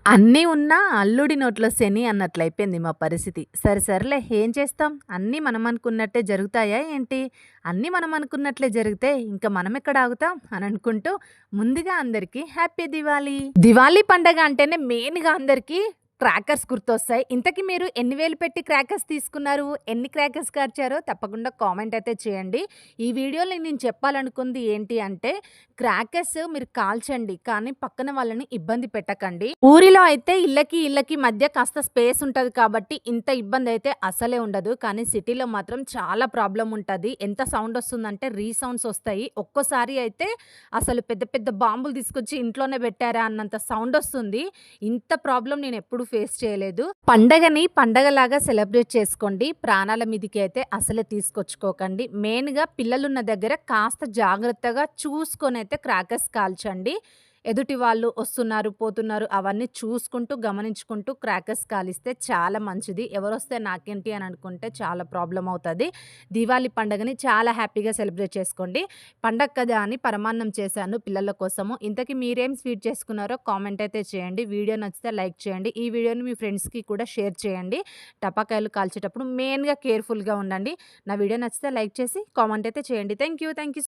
అన్నీ ఉన్నా అల్లుడి నోట్లో శని అన్నట్లయిపోయింది మా పరిస్థితి. సరే సరేలే ఏం చేస్తాం? అన్నీ మనం అనుకున్నట్టే జరుగుతాయా ఏంటి? అన్నీ మనం అనుకున్నట్లే జరిగితే ఇంక మనమెక్కడ ఆగుతాం? అని అనుకుంటూ ముందుగా అందరికీ హ్యాపీ దివాళీ. దివాళీ పండగ అంటేనే మెయిన్‌గా అందరికీ క్రాకర్స్ గుర్తొస్తాయి. ఇంతకీ మీరు ఎన్ని వేలు పెట్టి క్రాకర్స్ తీసుకున్నారు? ఎన్ని క్రాకర్స్ కార్చారో తప్పకుండా కామెంట్ అయితే చేయండి. ఈ వీడియోలో నేను చెప్పాలనుకుంది ఏంటి అంటే క్రాకర్స్ మీరు కాల్చండి. కానీ పక్కన వాళ్ళని ఇబ్బంది పెట్టకండి. ఊరిలో అయితే ఇళ్ళకి మధ్య కాస్త స్పేస్ ఉంటది కాబట్టి ఇంత ఇబ్బందయితే అసలే ఉండదు. కానీ సిటీలో మాత్రం చాలా ప్రాబ్లమ్ ఉంటది. ఎంత సౌండ్ వస్తుందంటే రీసౌండ్స్ వస్తాయి. ఒక్కోసారి అయితే అసలు పెద్ద పెద్ద బాంబులు తీసుకొచ్చి ఇంట్లోనే పెట్టారా అన్నంత సౌండ్ వస్తుంది. ఇంత ప్రాబ్లమ్ నేనెప్పుడు ఫేస్ చేయలేదు. పండగని పండగలాగా సెలబ్రేట్ చేసుకోండి. ప్రాణాల మీదకి అయితే అసలే తీసుకొచ్చుకోకండి. మెయిన్‌గా పిల్లలున్న దగ్గర కాస్త జాగ్రత్తగా చూసుకొనైతే క్రాకర్స్ కాల్చండి. ఎదుటి వాళ్ళు వస్తున్నారు, పోతున్నారు అవన్నీ చూసుకుంటూ, గమనించుకుంటూ క్రాకర్స్ కాలిస్తే చాలా మంచిది. ఎవరొస్తే నాకేంటి అని అనుకుంటే చాలా ప్రాబ్లమ్ అవుతది. దీవాళి పండగని చాలా హ్యాపీగా సెలబ్రేట్ చేసుకోండి. పండగ కదా అని పరమాన్నం చేశాను పిల్లల కోసము. ఇంతకీ మీరేం స్వీట్ చేసుకున్నారో కామెంట్ అయితే చేయండి. వీడియో నచ్చితే లైక్ చేయండి. ఈ వీడియోని మీ ఫ్రెండ్స్‌కి కూడా షేర్ చేయండి. టపాకాయలు కాల్చేటప్పుడు మెయిన్‌గా కేర్‌ఫుల్‌గా ఉండండి. నా వీడియో నచ్చితే లైక్ చేసి కామెంట్ అయితే చేయండి. Thank you. Thank you.